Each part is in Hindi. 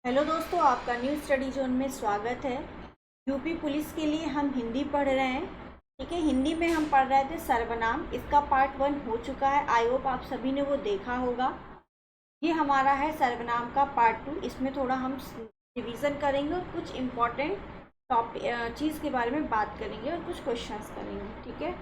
हेलो दोस्तों, आपका न्यू स्टडी जोन में स्वागत है। यूपी पुलिस के लिए हम हिंदी पढ़ रहे हैं। ठीक है, हिंदी में हम पढ़ रहे थे सर्वनाम। इसका पार्ट 1 हो चुका है। आई होप आप सभी ने वो देखा होगा। ये हमारा है सर्वनाम का पार्ट 2। इसमें थोड़ा हम रिवीजन करेंगे और कुछ इम्पोर्टेंट टॉपिक चीज़ के बारे में बात करेंगे और कुछ क्वेश्चंस करेंगे। ठीक है,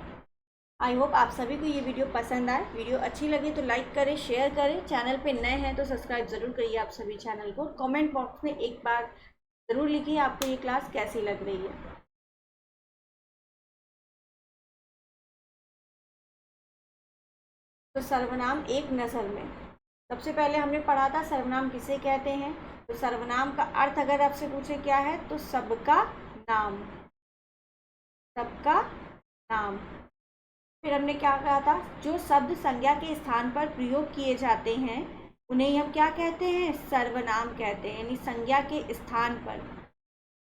आई होप आप सभी को ये वीडियो पसंद आए। वीडियो अच्छी लगे तो लाइक करें, शेयर करें। चैनल पे नए हैं तो सब्सक्राइब ज़रूर करिए आप सभी चैनल को। कमेंट बॉक्स में एक बार ज़रूर लिखिए आपको ये क्लास कैसी लग रही है। तो सर्वनाम एक नज़र में, सबसे पहले हमने पढ़ा था सर्वनाम किसे कहते हैं। तो सर्वनाम का अर्थ अगर आपसे पूछे क्या है, तो सबका नाम, सबका नाम। फिर हमने क्या कहा था, जो शब्द संज्ञा के स्थान पर प्रयोग किए जाते हैं उन्हें हम क्या कहते हैं, सर्वनाम कहते हैं। यानी संज्ञा के स्थान पर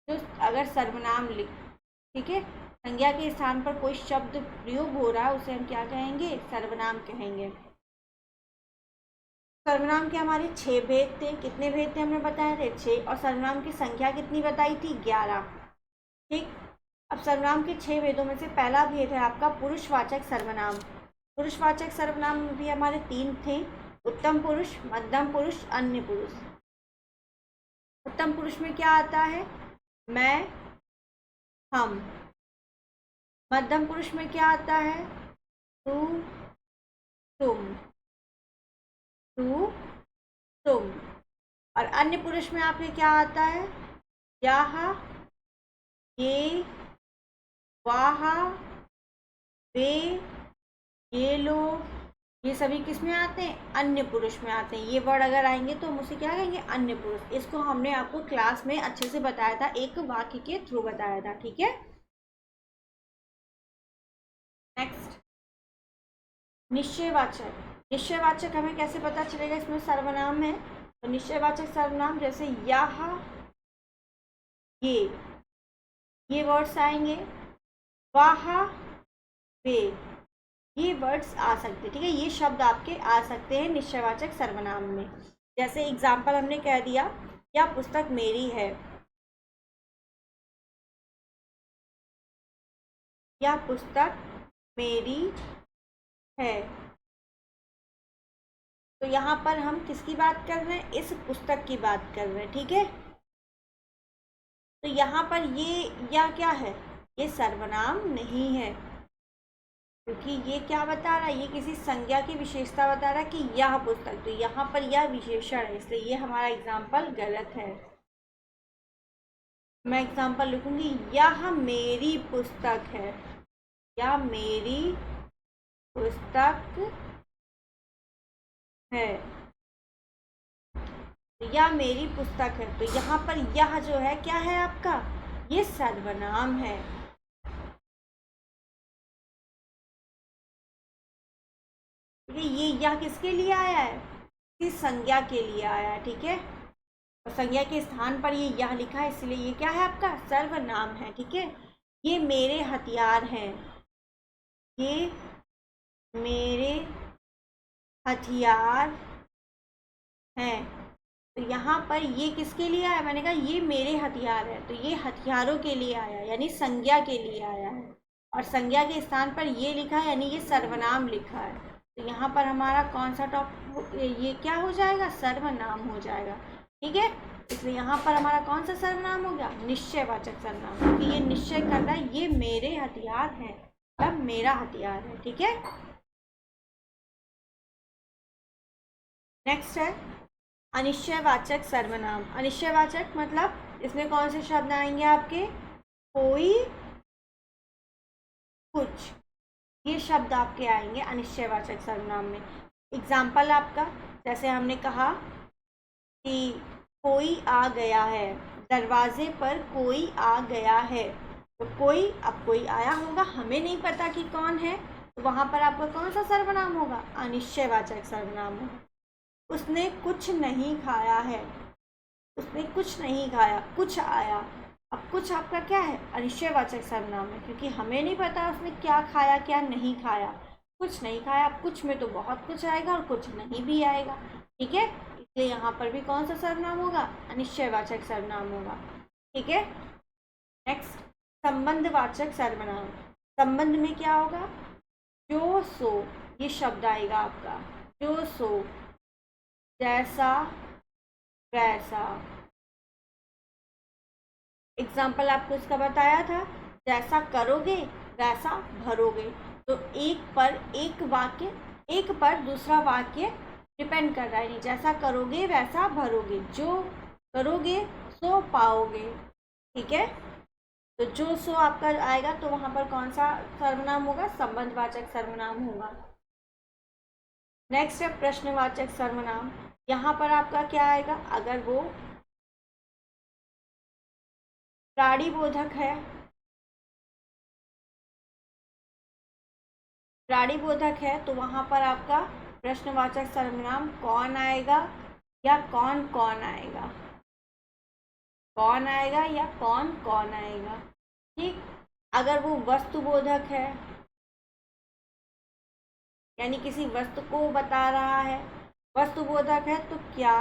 जो अगर सर्वनाम लिख, ठीक है, संज्ञा के स्थान पर कोई शब्द प्रयोग हो रहा है उसे हम क्या कहेंगे, सर्वनाम कहेंगे। सर्वनाम के हमारे 6 भेद थे। कितने भेद थे हमने बताए थे, 6। और सर्वनाम की संख्या कितनी बताई थी, 11। ठीक, अब सर्वनाम के 6 भेदों में से पहला भेद है आपका पुरुषवाचक सर्वनाम। पुरुषवाचक सर्वनाम भी हमारे 3 थे, उत्तम पुरुष, मध्यम पुरुष, अन्य पुरुष। उत्तम पुरुष में क्या आता है, मैं, हम। मध्यम पुरुष में क्या आता है, तू, तुम, तू, तुम। और अन्य पुरुष में आपके क्या आता है, यह, ये, वाह, वे, ये लोग। ये सभी किस में आते हैं, अन्य पुरुष में आते हैं। ये वर्ड अगर आएंगे तो हम उसे क्या कहेंगे, अन्य पुरुष। इसको हमने आपको क्लास में अच्छे से बताया था, एक वाक्य के थ्रू बताया था। ठीक है, नेक्स्ट निश्चयवाचक। निश्चयवाचक हमें कैसे पता चलेगा, इसमें सर्वनाम है तो निश्चयवाचक सर्वनाम जैसे यह, ये वर्ड्स आएंगे। वाह, वे, ये वर्ड्स आ सकते हैं। ठीक है, ये शब्द आपके आ सकते हैं निश्चयवाचक सर्वनाम में। जैसे एग्जाम्पल हमने कह दिया, यह पुस्तक मेरी है, यह पुस्तक मेरी है। तो यहाँ पर हम किसकी बात कर रहे हैं, इस पुस्तक की बात कर रहे हैं। ठीक है, तो यहाँ पर ये यह क्या है, ये सर्वनाम नहीं है, क्योंकि ये क्या बता रहा है, ये किसी संज्ञा की विशेषता बता रहा है कि यह पुस्तक। तो यहाँ पर यह विशेषण है, इसलिए ये हमारा एग्जाम्पल गलत है। मैं एग्जाम्पल लिखूंगी, यह मेरी पुस्तक है, यह मेरी पुस्तक है, यह मेरी पुस्तक है। तो यहाँ पर यह जो है क्या है आपका, ये सर्वनाम है। ये यह किसके लिए आया है, किसी संज्ञा के लिए आया है। ठीक है, और संज्ञा के स्थान पर ये यह लिखा है, इसलिए ये क्या है आपका, सर्वनाम है। ठीक है, ये मेरे हथियार हैं, ये मेरे हथियार हैं। तो यहाँ पर ये किसके लिए आया, मैंने कहा ये मेरे हथियार है, तो ये हथियारों के लिए आया, यानी संज्ञा के लिए आया है। और संज्ञा के स्थान पर ये लिखा है, यानी ये सर्वनाम लिखा है। तो यहाँ पर हमारा कौन सा टॉपिक, ये क्या हो जाएगा, सर्वनाम हो जाएगा। ठीक है, इसलिए यहाँ पर हमारा कौन सा सर्वनाम हो गया, निश्चयवाचक सर्वनाम, क्योंकि ये निश्चय कर रहा है ये मेरे हथियार हैं, अब मेरा हथियार है। ठीक है, नेक्स्ट है अनिश्चयवाचक सर्वनाम। अनिश्चयवाचक मतलब इसमें कौन से शब्द आएंगे आपके, कोई, कुछ, ये शब्द आपके आएंगे अनिश्चयवाचक सर्वनाम में। एग्जाम्पल आपका, जैसे हमने कहा कि कोई आ गया है, दरवाजे पर कोई आ गया है। तो कोई, अब कोई आया होगा, हमें नहीं पता कि कौन है, तो वहां पर आपका कौन सा सर्वनाम होगा, अनिश्चयवाचक सर्वनाम होगा। उसने कुछ नहीं खाया है, उसने कुछ नहीं खाया, कुछ आया। अब कुछ आपका क्या है, अनिश्चयवाचक सर्वनाम है, क्योंकि हमें नहीं पता उसने क्या खाया क्या नहीं खाया। कुछ नहीं खाया, कुछ में तो बहुत कुछ आएगा और कुछ नहीं भी आएगा, ठीक है। इसलिए यहाँ पर भी कौन सा सर्वनाम होगा, अनिश्चयवाचक सर्वनाम होगा, ठीक है। नेक्स्ट, संबंधवाचक सर्वनाम। संबंध में क्या होगा, जो सो, ये शब्द आएगा आपका, जो सो, जैसा वैसा। एग्जाम्पल आपको इसका बताया था, जैसा करोगे वैसा भरोगे। तो एक पर एक वाक्य, एक पर दूसरा वाक्य डिपेंड कर रहा है, नहीं जैसा करोगे वैसा भरोगे, जो करोगे सो पाओगे, ठीक है। तो जो सो आपका आएगा तो वहां पर कौन सा सर्वनाम होगा, संबंधवाचक सर्वनाम होगा। नेक्स्ट है प्रश्नवाचक सर्वनाम। यहाँ पर आपका क्या आएगा, अगर वो प्राणीबोधक है, प्राणीबोधक है तो वहां पर आपका प्रश्नवाचक सर्वनाम कौन आएगा या कौन कौन आएगा, कौन आएगा या कौन कौन आएगा, ठीक। अगर वो वस्तुबोधक है, यानी किसी वस्तु को बता रहा है, वस्तुबोधक है तो क्या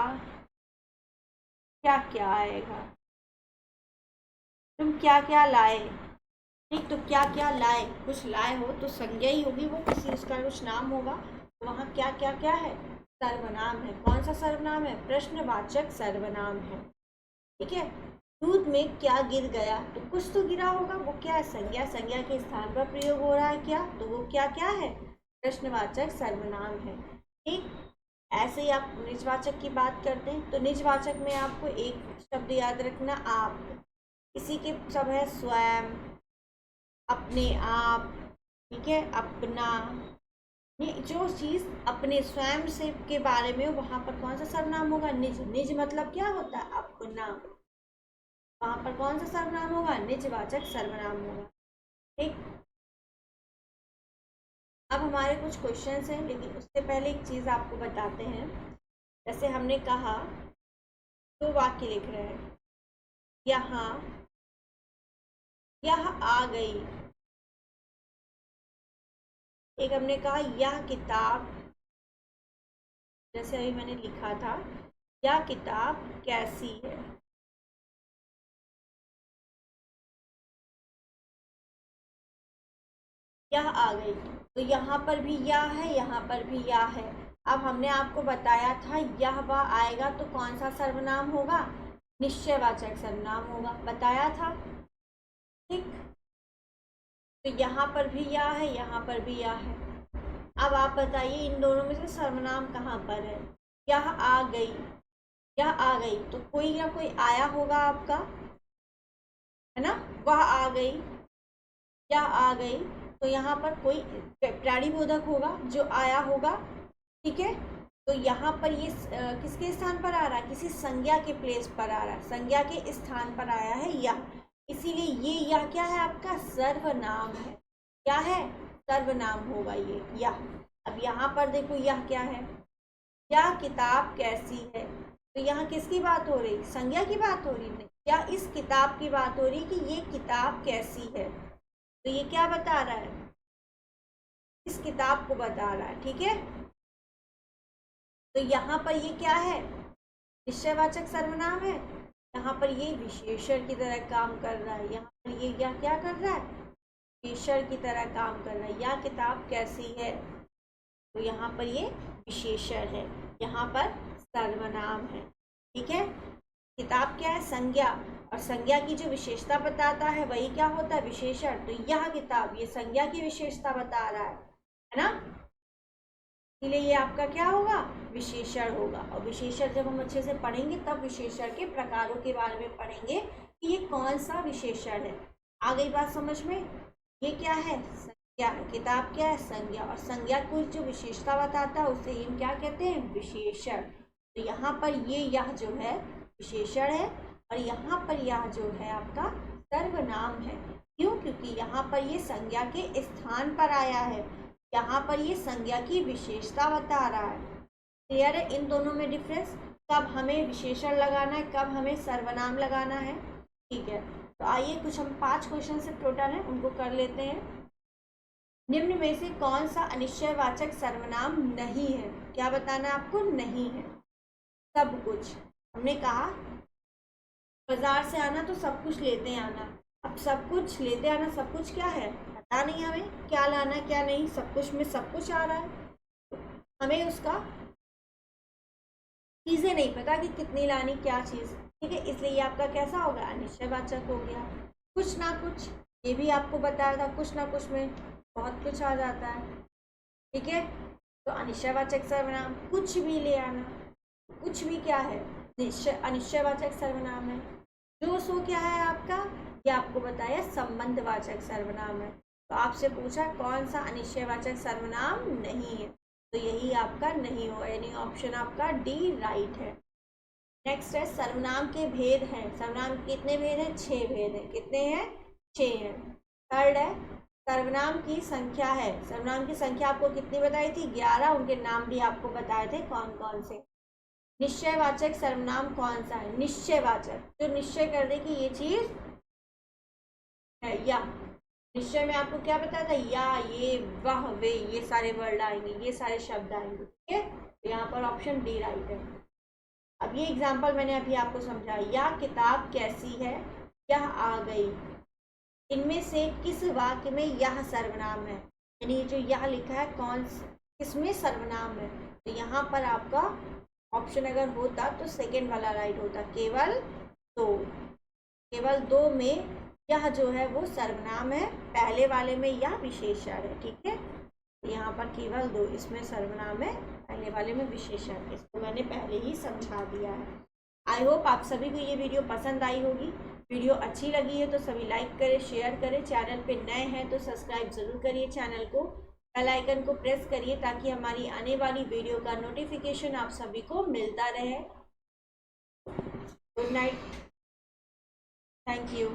क्या क्या आएगा, तुम क्या क्या लाए, ठीक। तो क्या क्या लाए, कुछ लाए हो तो संज्ञा ही होगी, वो किसी उसका कुछ नाम होगा, तो वहाँ क्या क्या क्या है, सर्वनाम है। कौन सा सर्वनाम है, प्रश्नवाचक सर्वनाम है, ठीक है। दूध में क्या गिर गया, तो कुछ तो गिरा होगा, वो क्या है, संज्ञा, संज्ञा के स्थान पर प्रयोग हो रहा है क्या, तो वो क्या क्या है, प्रश्नवाचक सर्वनाम है, ठीक। ऐसे ही आप निजवाचक की बात करते हैं, तो निजवाचक में आपको एक शब्द याद रखना, आप। किसी के सब है स्वयं, अपने आप, ठीक है, अपना, ये जो चीज़ अपने स्वयं से के बारे में वहां पर कौन सा सर्वनाम होगा, निज। निज मतलब क्या होता है, अपना, वहां पर कौन सा सर्वनाम होगा, निजवाचक सर्वनाम होगा, ठीक। अब हमारे कुछ क्वेश्चंस हैं, लेकिन उससे पहले एक चीज़ आपको बताते हैं। जैसे हमने कहा, दो वाक्य लिख रहे हैं, यहाँ यह आ गई, एक हमने कहा यह किताब, जैसे अभी मैंने लिखा था, यह किताब कैसी है, यह आ गई, तो यहाँ पर भी यह है, यहाँ पर भी यह है। अब हमने आपको बताया था यह वह आएगा तो कौन सा सर्वनाम होगा, निश्चयवाचक सर्वनाम होगा, बताया था, ठीक। तो यहाँ पर भी यह है, यहाँ पर भी यह है। अब आप बताइए इन दोनों में से सर्वनाम कहाँ पर है, यह आ गई, यह आ गई, तो कोई या कोई आया होगा आपका, है ना, वह आ गई, यह आ गई, तो यहाँ पर कोई प्राणीबोधक होगा जो आया होगा, ठीक है। तो यहाँ पर ये किसके स्थान पर आ रहा है, किसी संज्ञा के प्लेस पर आ रहा है, संज्ञा के स्थान पर आया है यह, इसीलिए ये यह क्या है, आपका सर्वनाम है, क्या है, सर्वनाम होगा ये यह। अब यहाँ पर देखो यह क्या है, यह किताब कैसी है, तो यहाँ किसकी बात हो रही, संज्ञा की बात हो रही, नहीं, या इस किताब की बात हो रही कि ये किताब कैसी है, तो ये क्या बता रहा है, इस किताब को बता रहा है, ठीक है। तो यहाँ पर ये क्या है, निश्चयवाचक सर्वनाम है, यहाँ पर ये विशेषण की तरह काम कर रहा है, यहाँ पर ये क्या कर रहा है, विशेषण की तरह काम कर रहा है, यह किताब कैसी है, तो यहाँ पर ये विशेषण है, यहाँ पर सर्वनाम है, ठीक है। किताब क्या है, संज्ञा, और संज्ञा की जो विशेषता बताता है वही क्या होता है, विशेषण। तो यह किताब, ये संज्ञा की विशेषता बता रहा है ना, इसलिए ये आपका क्या होगा, विशेषण होगा। और विशेषण जब हम अच्छे से पढ़ेंगे तब विशेषण के प्रकारों के बारे में पढ़ेंगे कि ये कौन सा विशेषण है। आ गई बात समझ में, ये क्या है, संज्ञा है, किताब क्या है, संज्ञा, और संज्ञा को जो विशेषता बताता है उसे हम क्या कहते हैं, विशेषण। तो यहाँ पर ये यह जो है विशेषण है, और यहाँ पर यह जो है आपका सर्वनाम है। क्यों, क्योंकि यहाँ पर ये संज्ञा के स्थान पर आया है, यहाँ पर ये संज्ञा की विशेषता बता रहा है। क्लियर है इन दोनों में डिफरेंस, कब हमें विशेषण लगाना है, कब हमें सर्वनाम लगाना है, ठीक है। तो आइए कुछ हम 5 क्वेश्चन से टोटल हैं उनको कर लेते हैं। निम्न में से कौन सा अनिश्चयवाचक सर्वनाम नहीं है? क्या बताना आपको? नहीं है। सब कुछ। हमने कहा बाजार से आना तो सब कुछ लेते आना। अब सब कुछ लेते आना, सब कुछ क्या है पता नहीं हमें, क्या लाना क्या नहीं। सब कुछ में सब कुछ आ रहा है, हमें उसका चीजें नहीं पता कि कितनी लानी क्या चीज। ठीक है, इसलिए ये आपका कैसा होगा? अनिश्चयवाचक हो गया। कुछ ना कुछ, ये भी आपको बताया था, कुछ ना कुछ में बहुत कुछ आ जाता है। ठीक है, तो अनिश्चयवाचक सर्वनाम कुछ भी ले आना। कुछ भी क्या है? अनिश्चयवाचक सर्वनाम है। जो सो क्या है आपका? ये आपको बताया संबंधवाचक सर्वनाम है। तो आपसे पूछा कौन सा अनिश्चयवाचक सर्वनाम नहीं है, तो यही आपका नहीं हो, यानी ऑप्शन आपका डी राइट है। नेक्स्ट है सर्वनाम के भेद हैं। सर्वनाम कितने भेद हैं? 6 भेद हैं। कितने हैं? 6 हैं। थर्ड है सर्वनाम की संख्या है। सर्वनाम की संख्या आपको कितनी बताई थी? 11। उनके नाम भी आपको बताए थे कौन कौन से। निश्चयवाचक सर्वनाम कौन सा है? निश्चयवाचक, जो निश्चय कर दे कि ये चीज है। या निश्चय में आपको क्या बताया था? या, ये, वह, वे, ये सारे वर्ड आएंगे, ये सारे शब्द आएंगे। ठीक है, तो यहाँ पर ऑप्शन डी राइट है। अब ये एग्जाम्पल मैंने अभी आपको समझाया। या किताब कैसी है? यह आ गई। इनमें से किस वाक्य में यह सर्वनाम है? यानी जो यह लिखा है कौन किसमें सर्वनाम है? तो यहाँ पर आपका ऑप्शन अगर होता तो सेकेंड वाला राइट होता। केवल दो, केवल दो में यह जो है वो सर्वनाम है, पहले वाले में यह विशेषण है। ठीक है, तो यहाँ पर केवल दो, इसमें सर्वनाम है, पहले वाले में विशेषण। इसको मैंने पहले ही समझा दिया है। आई होप आप सभी को ये वीडियो पसंद आई होगी। वीडियो अच्छी लगी है तो सभी लाइक करें, शेयर करें। चैनल पे नए हैं तो सब्सक्राइब ज़रूर करिए चैनल को। बेल आइकन को प्रेस करिए ताकि हमारी आने वाली वीडियो का नोटिफिकेशन आप सभी को मिलता रहे। Good night, thank you.